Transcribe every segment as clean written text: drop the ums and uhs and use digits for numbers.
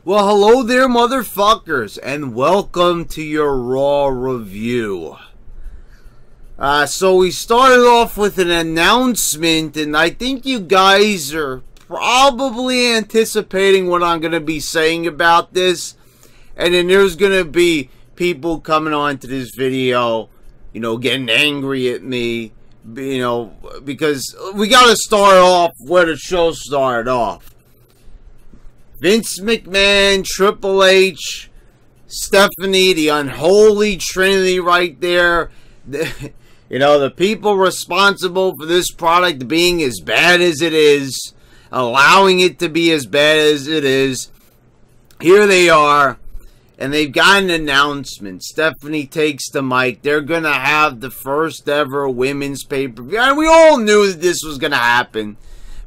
Well, hello there, motherfuckers, and welcome to your Raw review. So we started off with an announcement, and I think you guys are probably anticipating what I'm going to be saying about this. And then there's going to be people coming on to this video, you know, getting angry at me, you know, because we got to start off where the show started off. Vince McMahon, Triple H, Stephanie, the unholy trinity right there. You know, the people responsible for this product being as bad as it is, allowing it to be as bad as it is. Here they are, and they've got an announcement. Stephanie takes the mic. They're going to have the first ever women's pay-per-view. And we all knew that this was going to happen.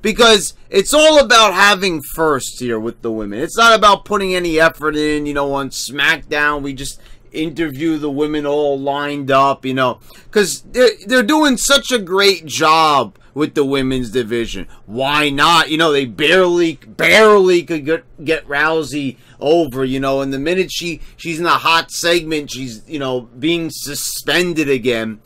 Because it's all about having first here with the women. It's not about putting any effort in, you know, on SmackDown. We just interview the women all lined up, you know. Because they're doing such a great job with the women's division. Why not? You know, they barely could get Rousey over, you know. And the minute she's in a hot segment, she's, you know, being suspended again.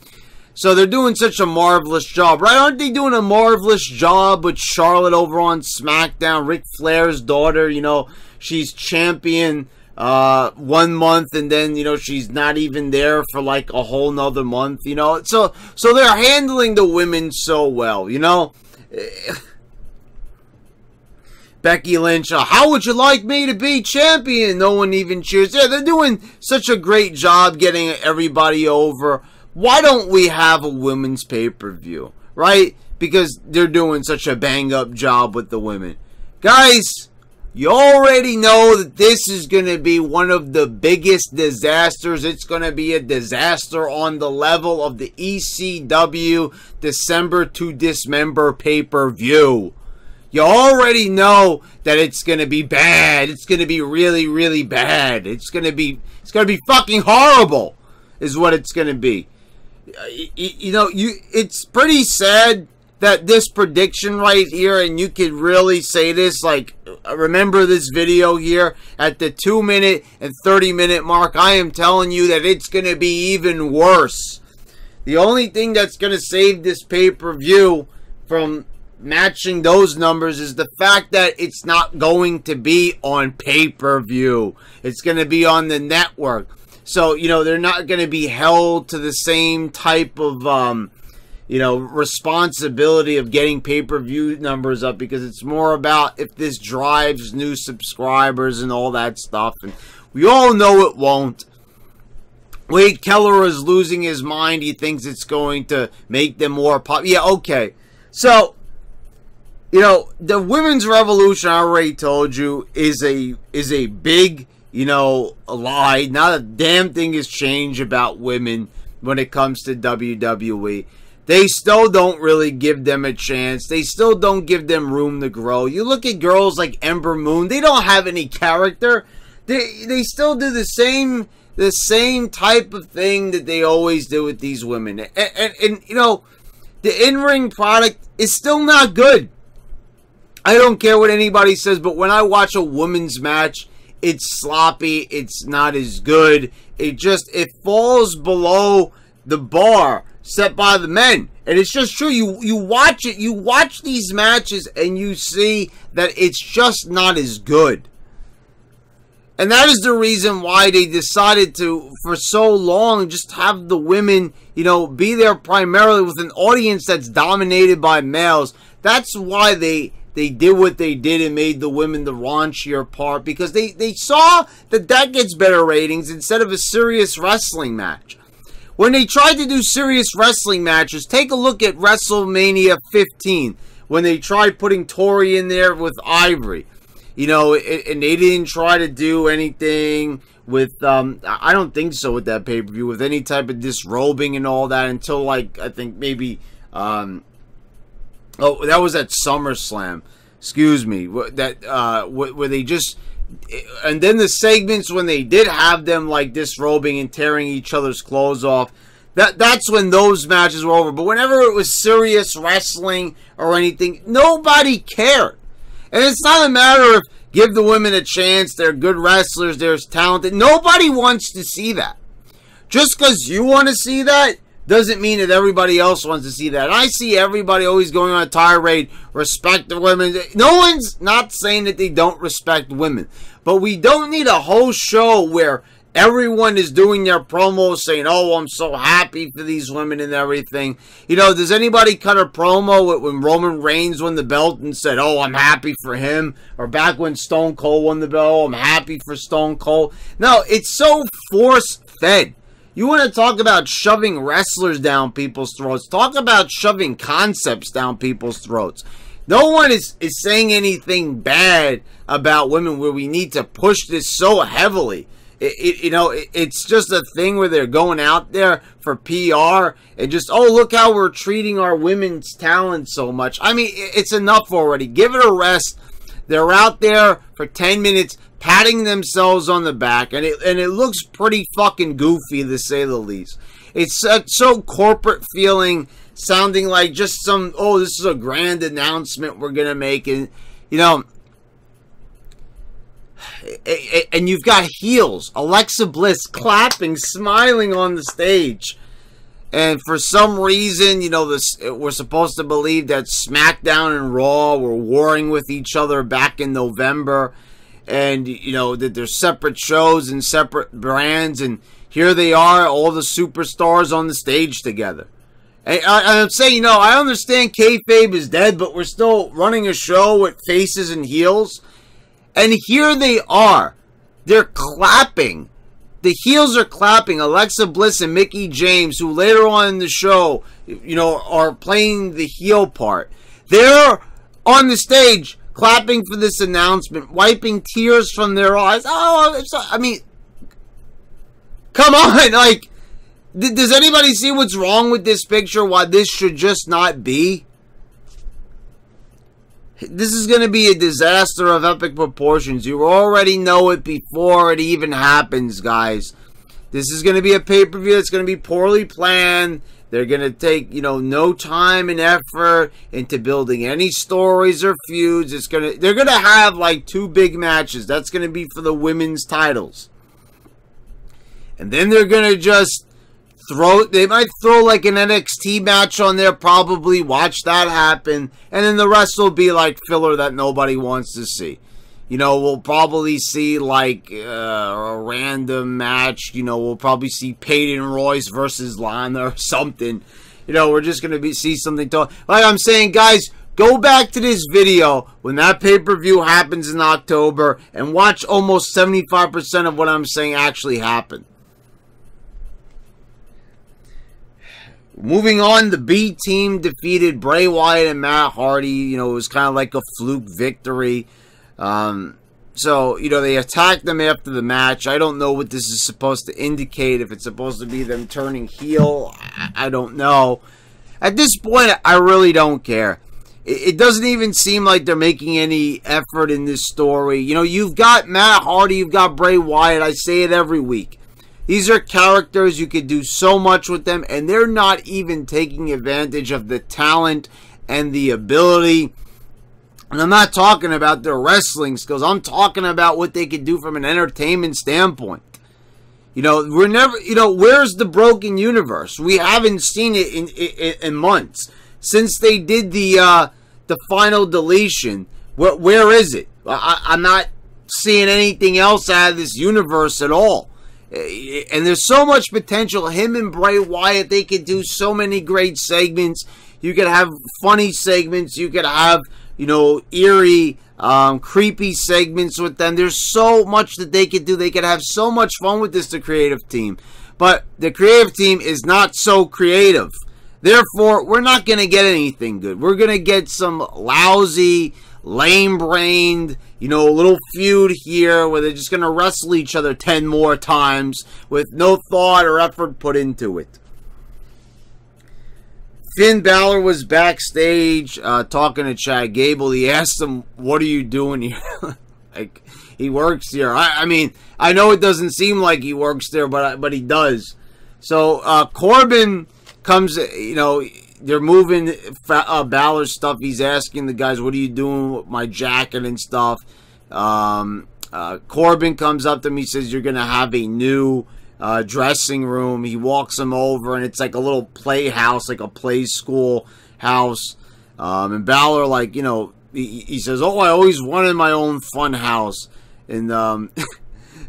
So they're doing such a marvelous job, right? Aren't they doing a marvelous job with Charlotte over on SmackDown? Ric Flair's daughter, you know, she's champion 1 month, and then, you know, she's not even there for like a whole nother month, you know. So they're handling the women so well, you know. Becky Lynch, how would you like me to be champion? No one even cheers. Yeah, they're doing such a great job getting everybody over. Why don't we have a women's pay-per-view, right? Because they're doing such a bang-up job with the women. Guys, you already know that this is going to be one of the biggest disasters. It's going to be a disaster on the level of the ECW December to Dismember pay-per-view. You already know that it's going to be bad. It's going to be really, really bad. It's going to be fucking horrible is what it's going to be. You know, it's pretty sad that this prediction right here, and you could really say this, like, remember this video here at the 2-minute and 30-minute mark. I am telling you that it's going to be even worse. The only thing that's going to save this pay-per-view from matching those numbers is the fact that it's not going to be on pay-per-view. It's going to be on the network. So, you know, they're not going to be held to the same type of, you know, responsibility of getting pay-per-view numbers up, because it's more about if this drives new subscribers and all that stuff. And we all know it won't. Wade Keller is losing his mind. He thinks it's going to make them more popular. Yeah, okay. So, you know, the women's revolution, I already told you, is a big, you know, a lie. Not a damn thing has changed about women when it comes to WWE. They still don't really give them a chance. They still don't give them room to grow. You look at girls like Ember Moon. They don't have any character. They still do the same type of thing that they always do with these women. And you know, the in-ring product is still not good. I don't care what anybody says, but when I watch a women's match, it's sloppy, it's not as good. It falls below the bar set by the men. And it's just true. You watch it, you watch these matches, and you see that it's just not as good. And that is the reason why they decided to, for so long, just have the women, you know, be there primarily with an audience that's dominated by males. That's why they did what they did and made the women the raunchier part, because they saw that gets better ratings instead of a serious wrestling match. When they tried to do serious wrestling matches, take a look at WrestleMania 15, when they tried putting Tori in there with Ivory. You know, and they didn't try to do anything with, I don't think so with that pay-per-view, with any type of disrobing and all that until, like, I think maybe, oh, that was at SummerSlam. Excuse me. That where they just, and then the segments when they did have them like disrobing and tearing each other's clothes off. That's when those matches were over. But whenever it was serious wrestling or anything, nobody cared. And it's not a matter of Give the women a chance. They're good wrestlers. They're talented. Nobody wants to see that. Just because you want to see that doesn't mean that everybody else wants to see that. And I see everybody always going on a tirade, respect the women. No one's not saying that they don't respect women. But we don't need a whole show where everyone is doing their promos saying, oh, I'm so happy for these women and everything. You know, does anybody cut a promo when Roman Reigns won the belt and said, oh, I'm happy for him? Or back when Stone Cold won the belt, oh, I'm happy for Stone Cold. No, it's so force-fed. You want to talk about shoving wrestlers down people's throats. Talk about shoving concepts down people's throats. No one is saying anything bad about women where we need to push this so heavily. It's just a thing where they're going out there for PR and just, oh, look how we're treating our women's talent so much. I mean, it's enough already. Give it a rest. They're out there for 10 minutes patting themselves on the back, and it looks pretty fucking goofy, to say the least. It's so corporate feeling, sounding like just some, oh, this is a grand announcement we're going to make, and, you know, and you've got heels, Alexa Bliss clapping, smiling on the stage. And for some reason, you know, we're supposed to believe that SmackDown and Raw were warring with each other back in November. And, you know, that there's separate shows and separate brands. And here they are, all the superstars on the stage together. And I'm saying, you know, I understand kayfabe is dead, but we're still running a show with faces and heels. And here they are. They're clapping. The heels are clapping. Alexa Bliss and Mickie James, who later on in the show, you know, are playing the heel part. They're on the stage clapping for this announcement, wiping tears from their eyes. Oh, I mean, come on. Like, does anybody see what's wrong with this picture? Why this should just not be? This is going to be a disaster of epic proportions. You already know it before it even happens, guys. This is going to be a pay-per-view that's going to be poorly planned. They're going to take, you know, no time and effort into building any stories or feuds. They're going to have like 2 big matches. That's going to be for the women's titles. And then they're going to just they might throw like an NXT match on there, probably. Watch that happen. And then the rest will be like filler that nobody wants to see. You know, we'll probably see like a random match. You know, we'll probably see Peyton Royce versus Lana or something. You know, we're just going to see something. Like I'm saying, guys, go back to this video when that pay-per-view happens in October and watch almost 75% of what I'm saying actually happen. Moving on, the B team defeated Bray Wyatt and Matt Hardy. You know, it was kind of like a fluke victory. So, you know, they attacked them after the match. I don't know what this is supposed to indicate. If it's supposed to be them turning heel, I don't know. At this point, I really don't care. It doesn't even seem like they're making any effort in this story. You know, you've got Matt Hardy, you've got Bray Wyatt. I say it every week. These are characters, you could do so much with them, and they're not even taking advantage of the talent and the ability. And I'm not talking about their wrestling skills. I'm talking about what they could do from an entertainment standpoint. You know, we're never, you know, where's the broken universe? We haven't seen it in months. Since they did the final deletion, where is it? I'm not seeing anything else out of this universe at all. And there's so much potential. Him and Bray Wyatt, they could do so many great segments. You could have funny segments. You could have, you know, eerie, creepy segments with them. There's so much that they could do. They could have so much fun with this, the creative team. But the creative team is not so creative. Therefore, we're not going to get anything good. We're going to get some lousy, lame-brained, you know, a little feud here where they're just going to wrestle each other 10 more times with no thought or effort put into it. Finn Balor was backstage talking to Chad Gable. He asked him, what are you doing here? Like, he works here. I mean, I know it doesn't seem like he works there, but he does. So, Corbin comes, you know, they're moving Balor's stuff. He's asking the guys, what are you doing with my jacket and stuff? Corbin comes up to him. He says, you're going to have a new dressing room. He walks him over, and it's like a little playhouse, like a play school house. And Balor, like, you know, he says, oh, I always wanted my own fun house. And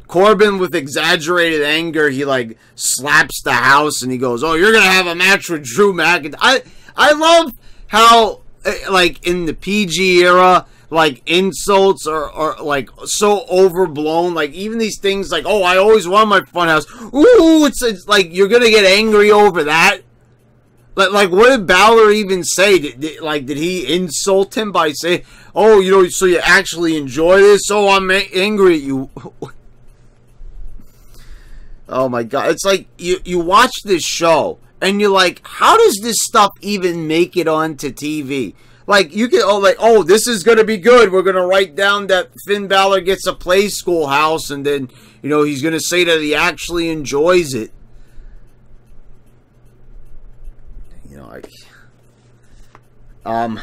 Corbin, with exaggerated anger, he, like, slaps the house, and he goes, oh, you're going to have a match with Drew McIntyre. I love how, like, in the PG era, like, insults are like so overblown. Like, even these things like, oh, I always wanted my fun house. Ooh, it's like you're gonna get angry over that. Like, what did Balor even say? Did he insult him by saying, oh, you know, so you actually enjoy this? Oh, I'm angry at you. Oh my God. It's like you watch this show and you're like, how does this stuff even make it onto TV? Like, you can, oh, this is going to be good. We're going to write down that Finn Balor gets a play school house, and then, you know, he's going to say that he actually enjoys it. You know,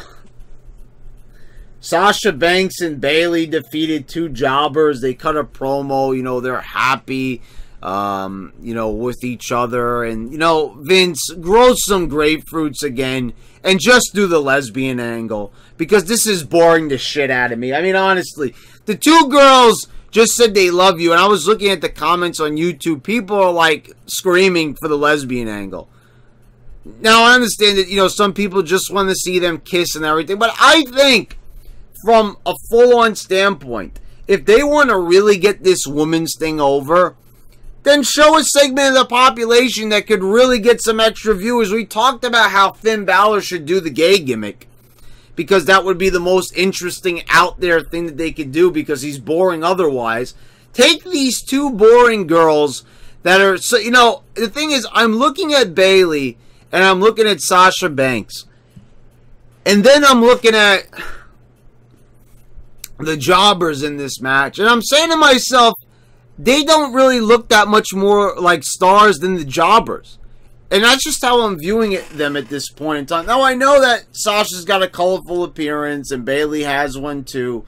Sasha Banks and Bayley defeated two jobbers. They cut a promo. You know, they're happy, you know, with each other. And, you know, Vince, grow some grapefruits again. And just do the lesbian angle. Because this is boring the shit out of me. I mean, honestly. The two girls just said they love you. And I was looking at the comments on YouTube. People are, like, screaming for the lesbian angle. Now, I understand that, you know, some people just want to see them kiss and everything. But I think, from a full-on standpoint, if they want to really get this women's thing over, then show a segment of the population that could really get some extra viewers. We talked about how Finn Balor should do the gay gimmick, because that would be the most interesting out there thing that they could do, because he's boring otherwise. Take these two boring girls that are, so, you know, the thing is, I'm looking at Bayley and I'm looking at Sasha Banks, and then I'm looking at the jobbers in this match, and I'm saying to myself, they don't really look that much more like stars than the jobbers. And that's just how I'm viewing them at this point in time. Now, I know that Sasha's got a colorful appearance and Bayley has one too.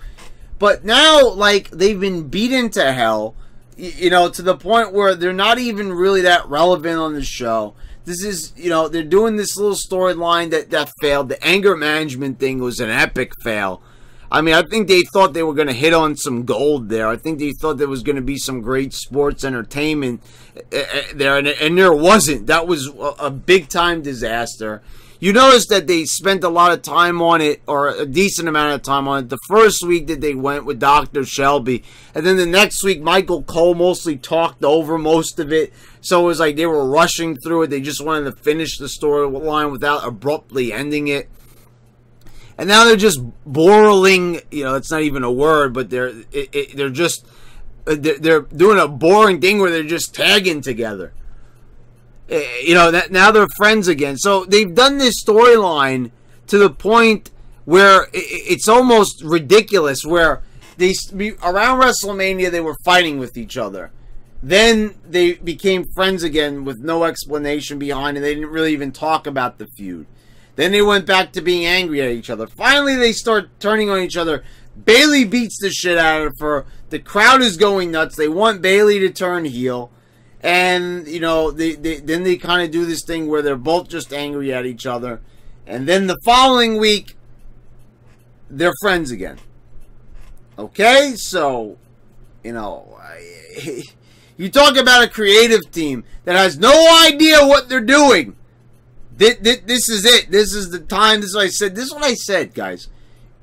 But now, like, they've been beaten to hell, you know, to the point where they're not even really that relevant on the show. This is, you know, they're doing this little storyline that failed. The anger management thing was an epic fail. I mean, I think they thought they were going to hit on some gold there. I think they thought there was going to be some great sports entertainment there, and there wasn't. That was a big-time disaster. You notice that they spent a lot of time on it, or a decent amount of time on it, the first week that they went with Dr. Shelby. And then the next week, Michael Cole mostly talked over most of it. So it was like they were rushing through it. They just wanted to finish the storyline without abruptly ending it. And now they're just boring, you know, it's not even a word, but they're just, they're doing a boring thing where they're just tagging together. You know, now they're friends again. So they've done this storyline to the point where it's almost ridiculous, where around WrestleMania they were fighting with each other. Then they became friends again with no explanation behind it. They didn't really even talk about the feud. Then they went back to being angry at each other. Finally, they start turning on each other. Bayley beats the shit out of her. The crowd is going nuts. They want Bayley to turn heel. And, you know, then they kind of do this thing where they're both just angry at each other. And then the following week, they're friends again. Okay? So, you know, you talk about a creative team that has no idea what they're doing. This is it. This is the time. This is what I said. This is what I said, guys.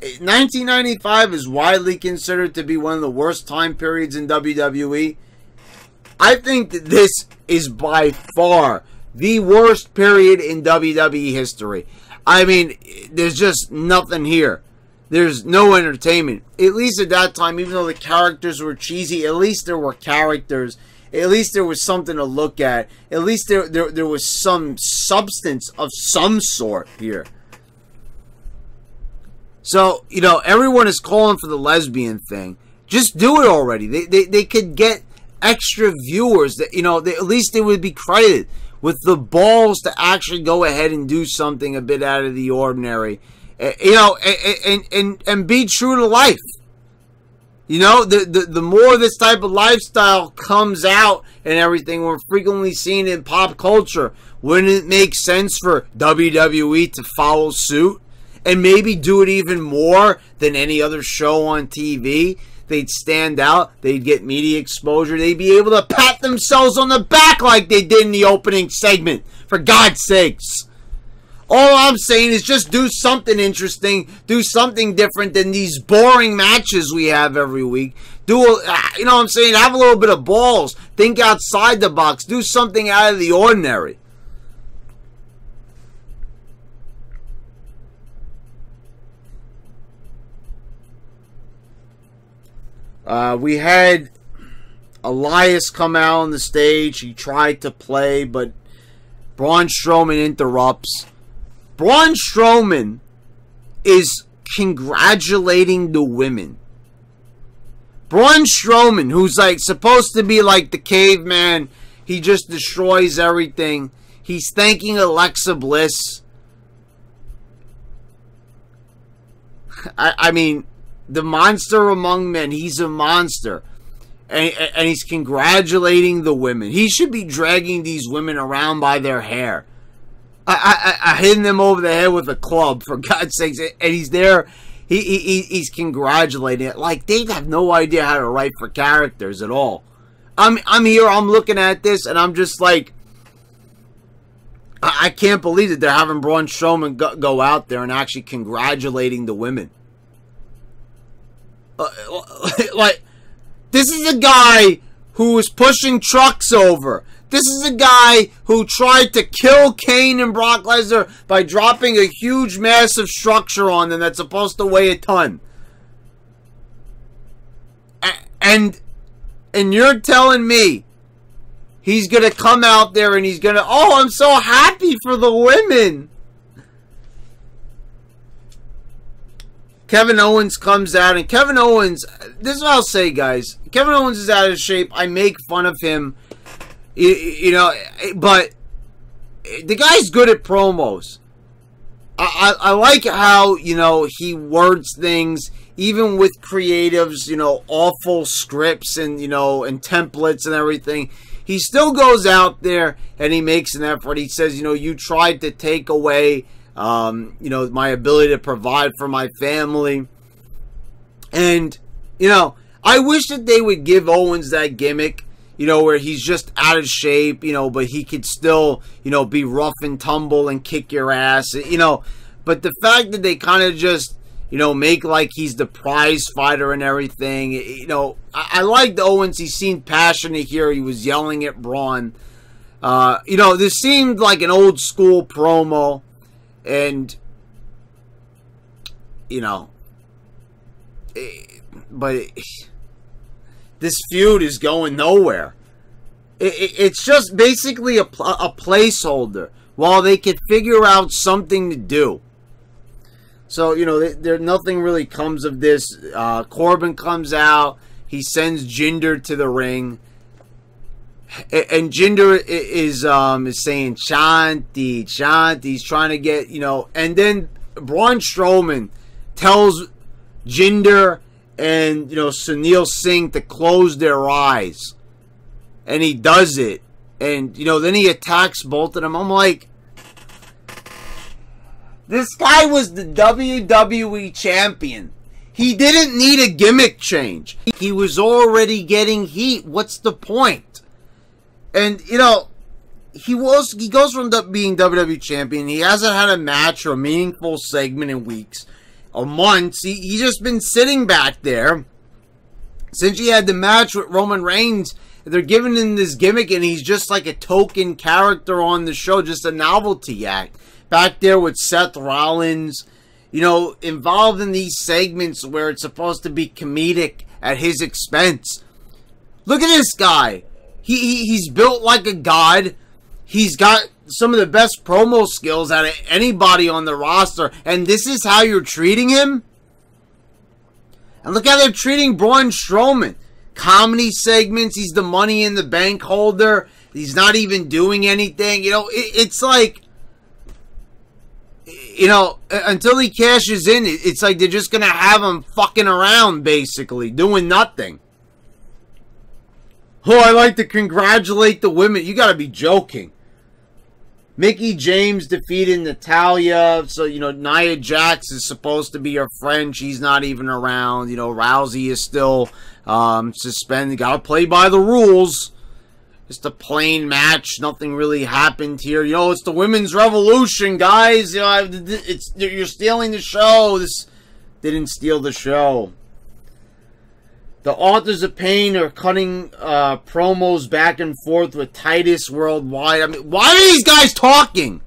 1995 is widely considered to be one of the worst time periods in WWE. I think that this is by far the worst period in WWE history. I mean, there's just nothing here. There's no entertainment. At least at that time, even though the characters were cheesy, at least there were characters. At least there was something to look at. At least there was some substance of some sort here. So, you know, everyone is calling for the lesbian thing. Just do it already. They could get extra viewers. That, you know, at least they would be credited with the balls to actually go ahead and do something a bit out of the ordinary. You know, and be true to life. You know, the more this type of lifestyle comes out and everything, we're frequently seen in pop culture, wouldn't it make sense for WWE to follow suit and maybe do it even more than any other show on TV? They'd stand out, they'd get media exposure, they'd be able to pat themselves on the back like they did in the opening segment, for God's sakes. All I'm saying is just do something interesting, do something different than these boring matches we have every week. You know what I'm saying? Have a little bit of balls. Think outside the box. Do something out of the ordinary. We had Elias come out on the stage. He tried to play, but Braun Strowman interrupts. Braun Strowman is congratulating the women. Braun Strowman, who's like supposed to be like the caveman, he just destroys everything. He's thanking Alexa Bliss. I mean, the monster among men, he's a monster. And he's congratulating the women. He should be dragging these women around by their hair. I hitting them over the head with a club, for God's sakes. And he's there. He's congratulating it. Like, they have no idea how to write for characters at all. I'm here, I'm looking at this, and I'm just like, I can't believe that they're having Braun Strowman go out there and actually congratulating the women. Like, this is a guy who was pushing trucks over. This is a guy who tried to kill Kane and Brock Lesnar by dropping a huge, massive structure on them that's supposed to weigh a ton. And you're telling me he's going to come out there and he's going to, oh, I'm so happy for the women. Kevin Owens comes out, and Kevin Owens, this is what I'll say, guys. Kevin Owens is out of shape. I make fun of him. You know, but the guy's good at promos. I like how, you know, he words things, even with creatives, you know, awful scripts and, you know, and templates and everything. He still goes out there and he makes an effort. He says, you know, you tried to take away, you know, my ability to provide for my family. And, you know, I wish that they would give Owens that gimmick, you know, where he's just out of shape, you know, but he could still, you know, be rough and tumble and kick your ass, you know. But the fact that they kind of just, you know, make like he's the prize fighter and everything, you know, I liked Owens. He seemed passionate here. He was yelling at Braun. You know, this seemed like an old school promo. And, you know, but this feud is going nowhere. It's just basically a placeholder while they can figure out something to do. So, you know, nothing really comes of this. Corbin comes out. He sends Jinder to the ring. And Jinder is saying Shanti, Shanti. He's trying to get, you know. And then Braun Strowman tells Jinder and, you know, Sunil Singh to close their eyes. And he does it. And, you know, then he attacks both of them. I'm like, this guy was the WWE champion. He didn't need a gimmick change. He was already getting heat. What's the point? And, you know, he goes from being WWE champion. He hasn't had a match or a meaningful segment in weeks or months. He's just been sitting back there since he had the match with Roman Reigns. They're giving him this gimmick, and he's just like a token character on the show, just a novelty act. Back there with Seth Rollins, you know, involved in these segments where it's supposed to be comedic at his expense. Look at this guy. He's built like a god. He's got some of the best promo skills out of anybody on the roster, and this is how you're treating him? And look how they're treating Braun Strowman. Comedy segments, he's the Money in the Bank holder. He's not even doing anything. You know, it's like, you know, until he cashes in, it's like they're just going to have him fucking around, basically, doing nothing. Oh, I like to congratulate the women. You got to be joking. Mickey James defeated Natalya. So, you know, Nia Jax is supposed to be her friend. She's not even around. You know, Rousey is still suspended. Got to play by the rules. Just a plain match. Nothing really happened here. You know, it's the women's revolution, guys. You know, you're stealing the show. This didn't steal the show. The Authors of Pain are cutting promos back and forth with Titus Worldwide. I mean, why are these guys talking?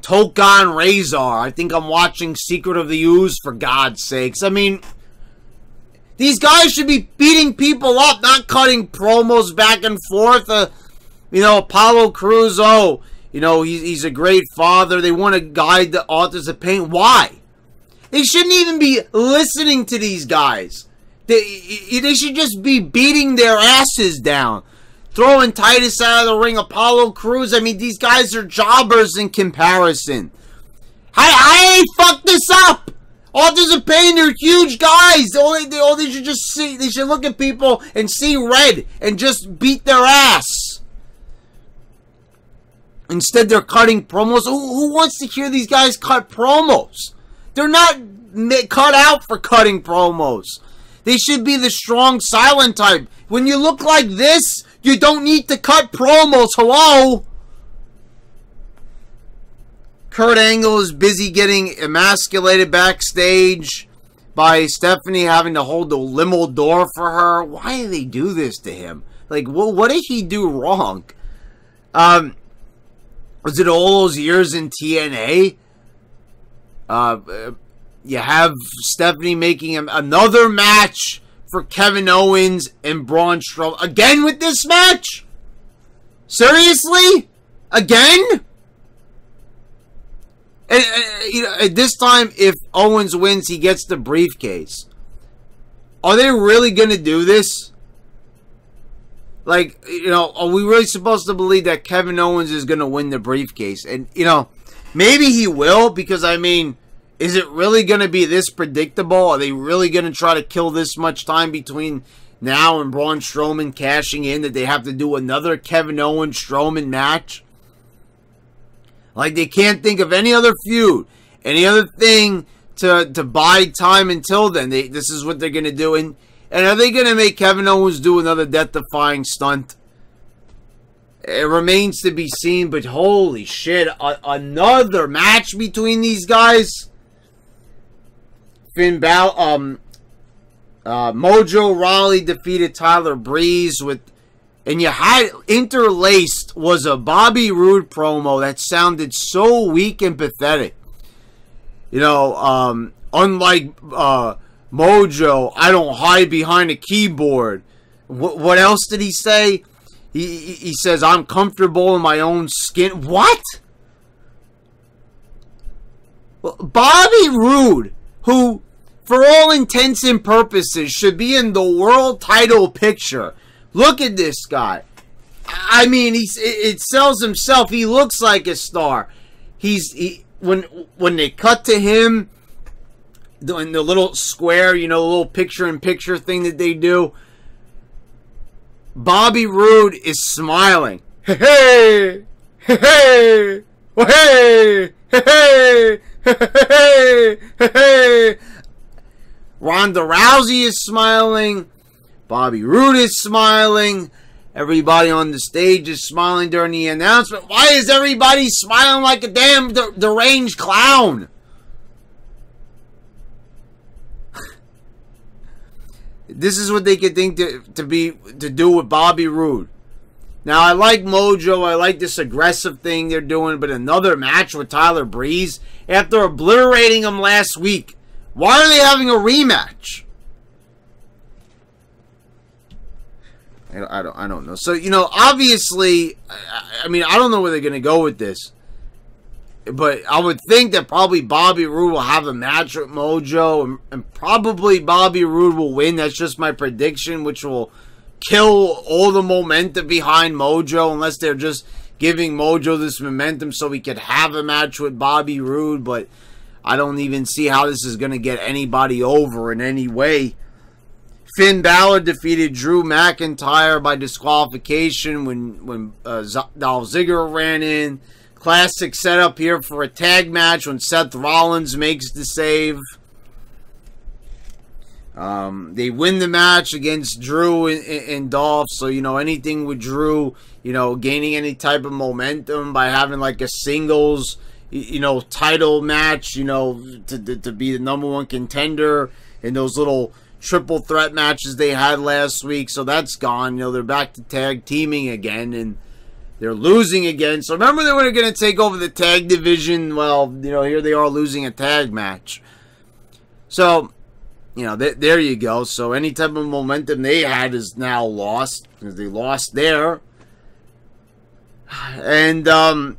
Tokan Razor. I think I'm watching Secret of the Ooze, for God's sakes. I mean, these guys should be beating people up, not cutting promos back and forth. You know, Apollo Crews, you know, he's a great father. They want to guide the Authors of Pain. Why? They shouldn't even be listening to these guys. They should just be beating their asses down. Throwing Titus out of the ring, Apollo Crews. I mean, these guys are jobbers in comparison. How they fuck this up? Authors of Pain, they're huge guys. They should just see. They should look at people and see red and just beat their ass. Instead, they're cutting promos. Who wants to hear these guys cut promos? They're not cut out for cutting promos. They should be the strong, silent type. When you look like this, you don't need to cut promos. Hello? Kurt Angle is busy getting emasculated backstage by Stephanie having to hold the limo door for her. Why do they do this to him? Like, what did he do wrong? Was it all those years in TNA? You have Stephanie making another match for Kevin Owens and Braun Strowman. Again with this match? Seriously? Again? And, you know, at this time, if Owens wins, he gets the briefcase. Are they really going to do this? Like, you know, are we really supposed to believe that Kevin Owens is going to win the briefcase? And, you know, maybe he will, because, I mean, is it really going to be this predictable? Are they really going to try to kill this much time between now and Braun Strowman cashing in that they have to do another Kevin Owens-Strowman match? Like, they can't think of any other feud, any other thing to buy time until then. This is what they're going to do. And are they going to make Kevin Owens do another death-defying stunt? It remains to be seen, but holy shit, another match between these guys? Finn Balor, Mojo Rawley defeated Tyler Breeze with, and you had interlaced was a Bobby Roode promo that sounded so weak and pathetic. You know, unlike Mojo, I don't hide behind a keyboard. What else did he say? He says, I'm comfortable in my own skin. What? Bobby Roode, who, for all intents and purposes, should be in the world title picture. Look at this guy. I mean, it sells himself. He looks like a star. When they cut to him in the little square, you know, the little picture-in-picture thing that they do, Bobby Roode is smiling. Hey, hey, hey, hey, hey, hey, hey. Ronda Rousey is smiling. Bobby Roode is smiling. Everybody on the stage is smiling during the announcement. Why is everybody smiling like a damn deranged clown? This is what they could think to do with Bobby Roode. Now, I like Mojo. I like this aggressive thing they're doing. But another match with Tyler Breeze after obliterating him last week. Why are they having a rematch? I don't know. So, you know, obviously, I mean, I don't know where they're going to go with this. But I would think that probably Bobby Roode will have a match with Mojo. And probably Bobby Roode will win. That's just my prediction, which will kill all the momentum behind Mojo. Unless they're just giving Mojo this momentum so he could have a match with Bobby Roode, but I don't even see how this is going to get anybody over in any way. Finn Balor defeated Drew McIntyre by disqualification when Dolph Ziggler ran in. Classic setup here for a tag match when Seth Rollins makes the save. They win the match against Drew and Dolph, so, you know, anything with Drew, you know, gaining any type of momentum by having like a singles, you know, title match, you know, to be the #1 contender in those little triple threat matches they had last week. So that's gone. You know, they're back to tag teaming again, and they're losing again. So remember, they were going to take over the tag division. Well, you know, here they are losing a tag match. So, you know, there you go. So any type of momentum they had is now lost because they lost there. And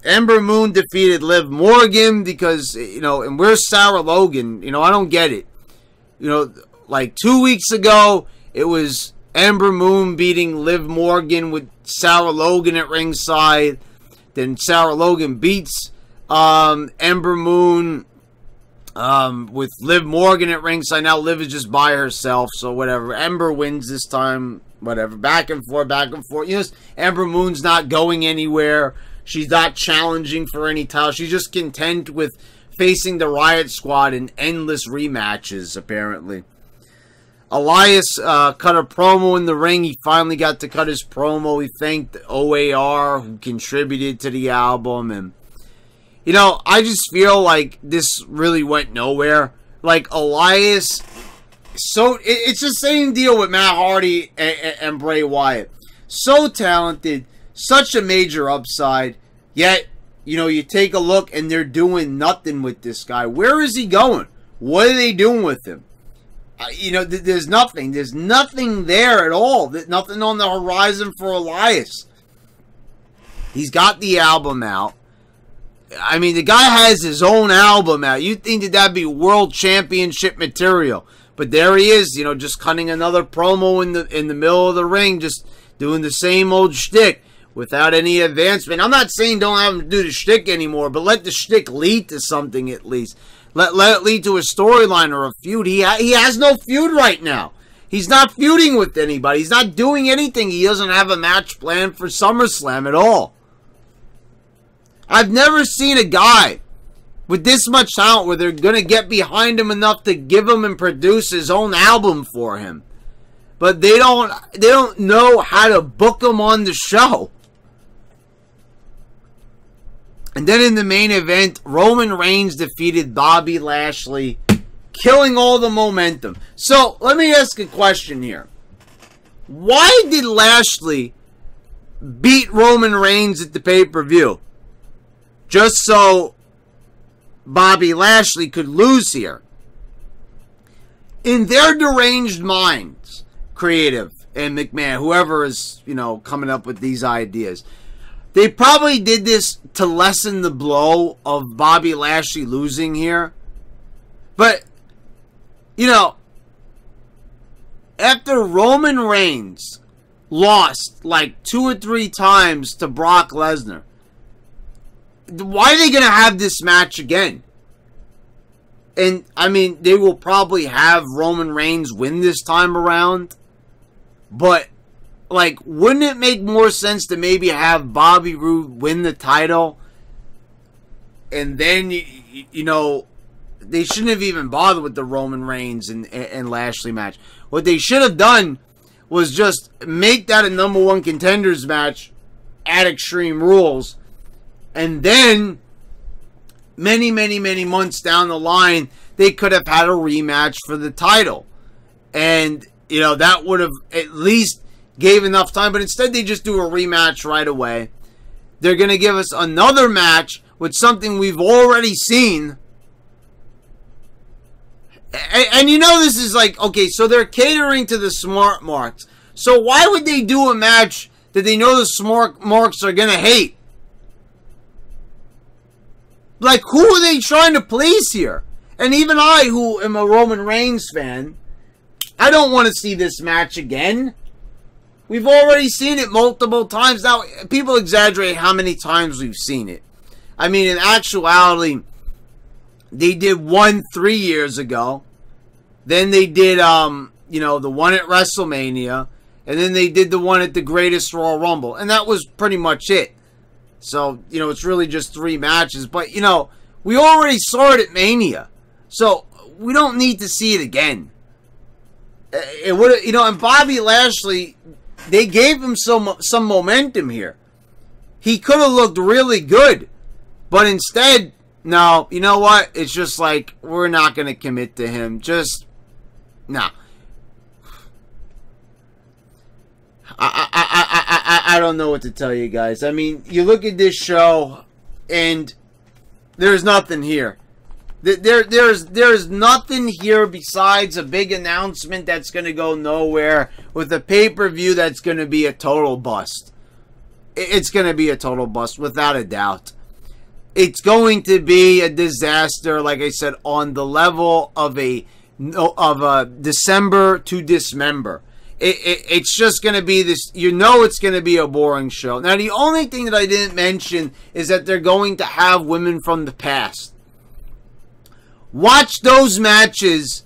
Ember Moon defeated Liv Morgan because, you know, and where's Sarah Logan? You know, I don't get it. You know, like 2 weeks ago, it was Ember Moon beating Liv Morgan with Sarah Logan at ringside. Then Sarah Logan beats Ember Moon with Liv Morgan at ringside. Now Liv is just by herself, so whatever. Ember wins this time. Whatever, back and forth, back and forth. You know, Ember Moon's not going anywhere. She's not challenging for any title. She's just content with facing the Riot Squad in endless rematches, apparently. Elias cut a promo in the ring. He finally got to cut his promo. He thanked OAR, who contributed to the album. And, you know, I just feel like this really went nowhere. Like, Elias... So, it's the same deal with Matt Hardy and Bray Wyatt. So talented, such a major upside, yet, you know, you take a look and they're doing nothing with this guy. Where is he going? What are they doing with him? You know, there's nothing. There's nothing there at all. There's nothing on the horizon for Elias. He's got the album out. I mean, the guy has his own album out. You'd think that that'd be world championship material. But there he is, you know, just cutting another promo in the middle of the ring, just doing the same old shtick without any advancement. I'm not saying don't have him do the shtick anymore, but let the shtick lead to something at least. Let it lead to a storyline or a feud. He has no feud right now. He's not feuding with anybody. He's not doing anything. He doesn't have a match planned for SummerSlam at all. I've never seen a guy with this much talent where they're going to get behind him enough to give him and produce his own album for him. But they don't know how to book him on the show. And then in the main event, Roman Reigns defeated Bobby Lashley, killing all the momentum. So, let me ask a question here. Why did Lashley beat Roman Reigns at the pay-per-view? Just so Bobby Lashley could lose here. In their deranged minds, Creative and McMahon, whoever is, you know, coming up with these ideas, they probably did this to lessen the blow of Bobby Lashley losing here. But, you know, after Roman Reigns lost like 2 or 3 times to Brock Lesnar, why are they going to have this match again? And, I mean, they will probably have Roman Reigns win this time around. But, like, wouldn't it make more sense to maybe have Bobby Roode win the title? And then, you know, they shouldn't have even bothered with the Roman Reigns and Lashley match. What they should have done was just make that a #1 contenders match at Extreme Rules. And then, many, many, many months down the line, they could have had a rematch for the title. And, you know, that would have at least gave enough time. But instead, they just do a rematch right away. They're going to give us another match with something we've already seen. And you know this is like, okay, so they're catering to the smart marks. So why would they do a match that they know the smart marks are going to hate? Like, who are they trying to please here? And even I, who am a Roman Reigns fan, I don't want to see this match again. We've already seen it multiple times. Now, people exaggerate how many times we've seen it. I mean, in actuality, they did one 3 years ago. Then they did, you know, the one at WrestleMania. And then they did the one at the Greatest Royal Rumble. And that was pretty much it. So, you know, it's really just 3 matches. But, you know, we already saw it at Mania. So, we don't need to see it again. It would, you know, and Bobby Lashley, they gave him some momentum here. He could have looked really good. But instead, no, you know what? It's just like, we're not going to commit to him. Just, nah. I don't know what to tell you guys. I mean, you look at this show, and there's nothing here. There's nothing here besides a big announcement that's going to go nowhere with a pay-per-view that's going to be a total bust. It's going to be a total bust, without a doubt. It's going to be a disaster, like I said, on the level of a December to Dismember. It's just going to be this, you know, it's going to be a boring show. Now, the only thing that I didn't mention is that they're going to have women from the past. Watch those matches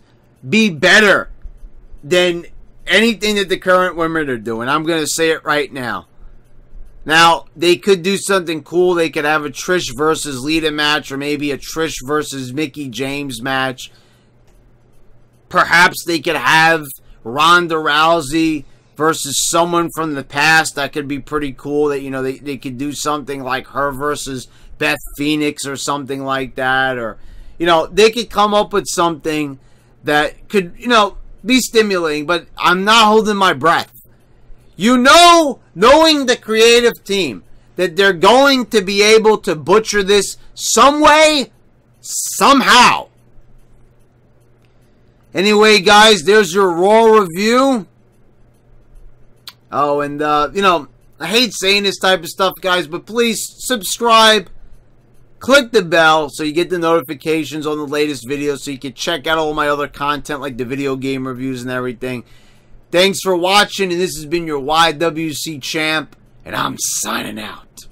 be better than anything that the current women are doing. I'm going to say it right now. Now, they could do something cool. They could have a Trish versus Lita match, or maybe a Trish versus Mickie James match. Perhaps they could have Ronda Rousey versus someone from the past. That could be pretty cool. That, you know, they could do something like her versus Beth Phoenix or something like that. Or, you know, they could come up with something that could, you know, be stimulating. But I'm not holding my breath. You know, knowing the creative team, that they're going to be able to butcher this some way, somehow. Anyway, guys, there's your Raw review. Oh, and, you know, I hate saying this type of stuff, guys, but please subscribe. Click the bell so you get the notifications on the latest videos so you can check out all my other content like the video game reviews and everything. Thanks for watching, and this has been your YWC Champ, and I'm signing out.